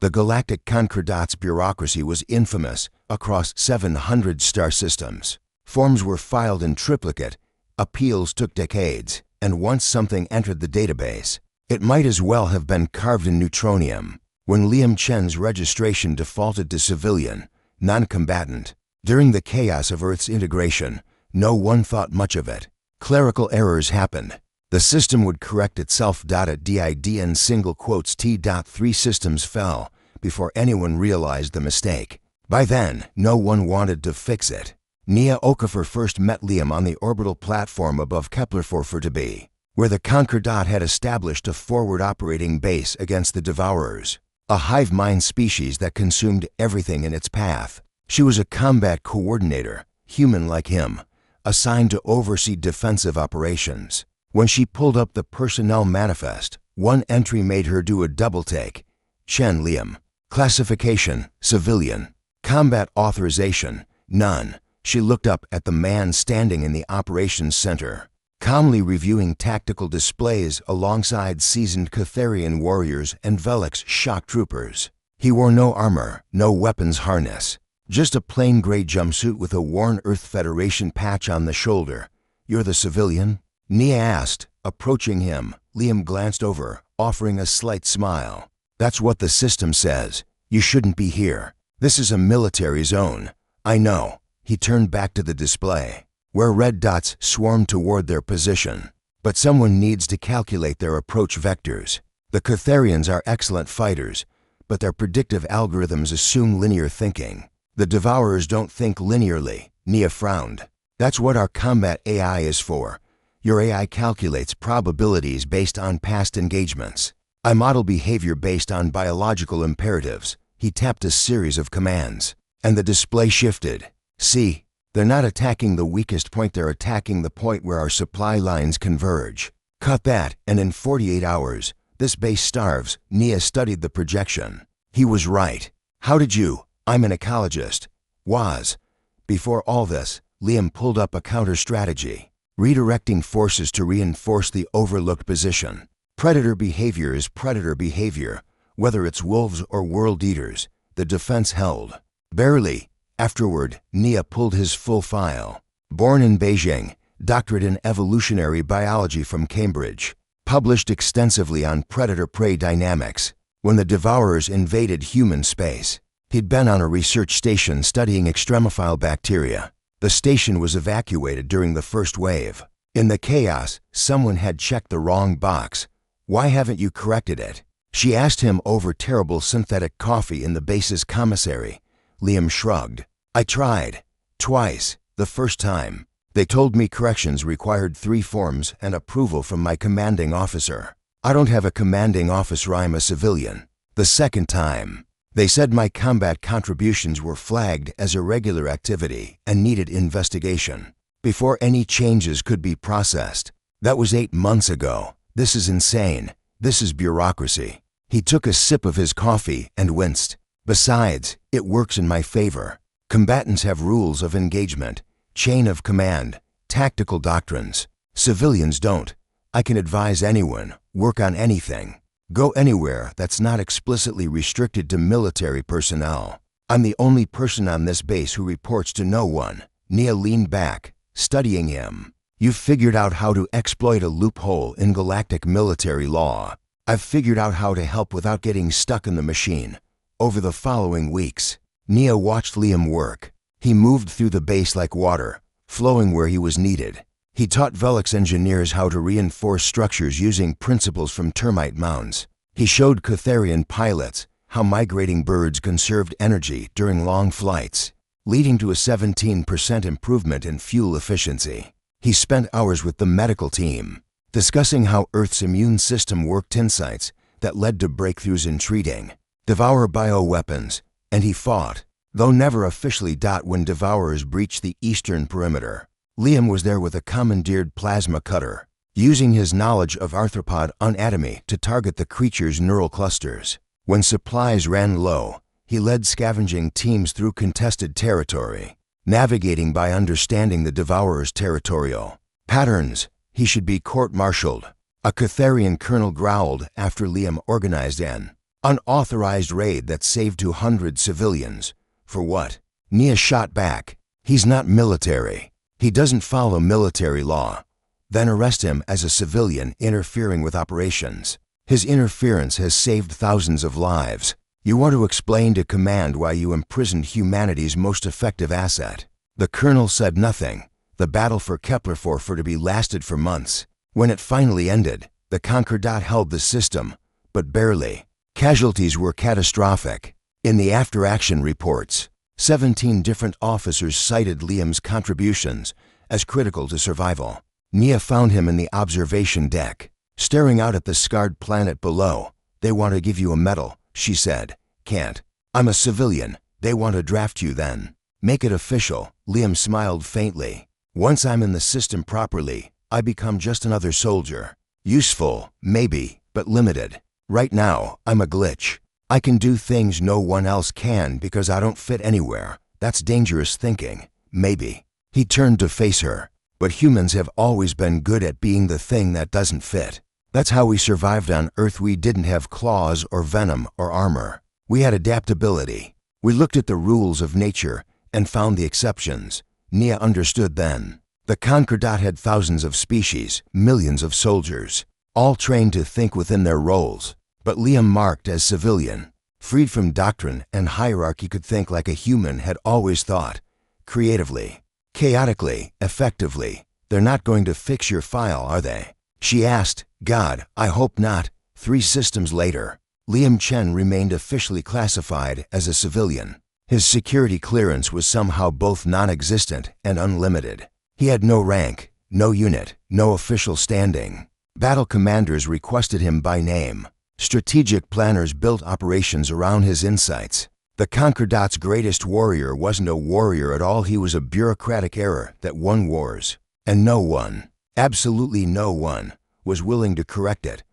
The galactic Concordat's bureaucracy was infamous across 700 star systems. Forms were filed in triplicate, appeals took decades, and once something entered the database, it might as well have been carved in neutronium. When Liam Chen's registration defaulted to civilian, non-combatant, during the chaos of Earth's integration, no one thought much of it. Clerical errors happened. The system would correct itself. At DID and single quotes T.3 systems fell before anyone realized the mistake. By then, no one wanted to fix it. Nia Okafor first met Liam on the orbital platform above Kepler-4 where the Concordat had established a forward operating base against the Devourers, a hive mind species that consumed everything in its path. She was a combat coordinator, human like him, assigned to oversee defensive operations. When she pulled up the personnel manifest, one entry made her do a double take. Chen Liam. Classification, civilian. Combat authorization, none. She looked up at the man standing in the operations center, calmly reviewing tactical displays alongside seasoned Catharian warriors and Velix shock troopers. He wore no armor, no weapons harness, just a plain gray jumpsuit with a worn Earth Federation patch on the shoulder. "You're the civilian?" Nia asked, approaching him. Liam glanced over, offering a slight smile. "That's what the system says. You shouldn't be here. This is a military zone." "I know." He turned back to the display, where red dots swarmed toward their position. "But someone needs to calculate their approach vectors. The Catharians are excellent fighters, but their predictive algorithms assume linear thinking. The Devourers don't think linearly." Nia frowned. "That's what our combat AI is for. Your AI calculates probabilities based on past engagements. I model behavior based on biological imperatives." He tapped a series of commands, and the display shifted. "See, they're not attacking the weakest point, they're attacking the point where our supply lines converge. Cut that, and in 48 hours, this base starves." Nia studied the projection. He was right. "How did you?" "I'm an ecologist." "Was." Before all this, Liam pulled up a counter-strategy, redirecting forces to reinforce the overlooked position. Predator behavior is predator behavior, whether it's wolves or world eaters. The defense held. Barely. Afterward, Nia pulled his full file. Born in Beijing, doctorate in evolutionary biology from Cambridge, published extensively on predator-prey dynamics. When the Devourers invaded human space, he'd been on a research station studying extremophile bacteria. The station was evacuated during the first wave. In the chaos, someone had checked the wrong box. "Why haven't you corrected it?" She asked him over terrible synthetic coffee in the base's commissary. Liam shrugged. "I tried. Twice. The first time, they told me corrections required 3 forms and approval from my commanding officer. I don't have a commanding officer, I'm a civilian. The second time, they said my combat contributions were flagged as irregular activity and needed investigation before any changes could be processed. That was 8 months ago. This is insane. This is bureaucracy." He took a sip of his coffee and winced. "Besides, it works in my favor. Combatants have rules of engagement, chain of command, tactical doctrines. Civilians don't. I can advise anyone, work on anything, go anywhere that's not explicitly restricted to military personnel. I'm the only person on this base who reports to no one." Nia leaned back, studying him. "You've figured out how to exploit a loophole in galactic military law. I've figured out how to help without getting stuck in the machine." Over the following weeks, Nia watched Liam work. He moved through the base like water, flowing where he was needed. He taught Velix engineers how to reinforce structures using principles from termite mounds. He showed Catharian pilots how migrating birds conserved energy during long flights, leading to a 17% improvement in fuel efficiency. He spent hours with the medical team, discussing how Earth's immune system worked, insights that led to breakthroughs in treating Devourer bioweapons, and he fought, though never officially. When Devourers breached the eastern perimeter, Liam was there with a commandeered plasma cutter, using his knowledge of arthropod anatomy to target the creature's neural clusters. When supplies ran low, he led scavenging teams through contested territory, navigating by understanding the Devourer's territorial patterns. He should be court-martialed. A Catharian colonel growled after Liam organized an Unauthorized raid that saved 200 civilians. For what? Nia shot back. He's not military. He doesn't follow military law. Then arrest him as a civilian interfering with operations. His interference has saved thousands of lives. You want to explain to command why you imprisoned humanity's most effective asset. The colonel said nothing. The battle for Kepler-4 to be lasted for months. When it finally ended, the Concordat held the system, but barely. Casualties were catastrophic. In the after-action reports, 17 different officers cited Liam's contributions as critical to survival. Nia found him in the observation deck, staring out at the scarred planet below. They want to give you a medal, she said. Can't. I'm a civilian. They want to draft you then. Make it official. Liam smiled faintly. Once I'm in the system properly, I become just another soldier. Useful, maybe, but limited. Right now, I'm a glitch. I can do things no one else can because I don't fit anywhere. That's dangerous thinking. Maybe. He turned to face her. But humans have always been good at being the thing that doesn't fit. That's how we survived on Earth. We didn't have claws or venom or armor. We had adaptability. We looked at the rules of nature and found the exceptions. Nia understood then. The Concordat had thousands of species, millions of soldiers, all trained to think within their roles. But Liam, marked as civilian, freed from doctrine and hierarchy, could think like a human had always thought, creatively, chaotically, effectively. They're not going to fix your file, are they? She asked. God, I hope not. 3 systems later, Liam Chen remained officially classified as a civilian. His security clearance was somehow both non-existent and unlimited. He had no rank, no unit, no official standing. Battle commanders requested him by name. Strategic planners built operations around his insights. The Concordat's greatest warrior wasn't a warrior at all. He was a bureaucratic error that won wars. And no one, absolutely no one, was willing to correct it.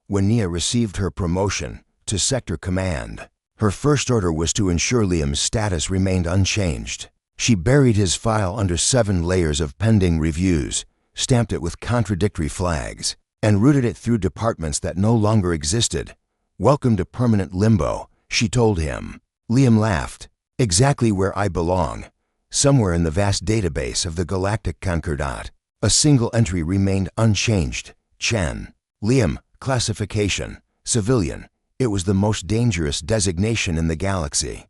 When Nia received her promotion to sector command, her first order was to ensure Liam's status remained unchanged. She buried his file under 7 layers of pending reviews, stamped it with contradictory flags, and routed it through departments that no longer existed. Welcome to permanent limbo, she told him. Liam laughed. Exactly where I belong. Somewhere in the vast database of the Galactic Concordat. A single entry remained unchanged. Chen. Liam, classification, civilian. It was the most dangerous designation in the galaxy.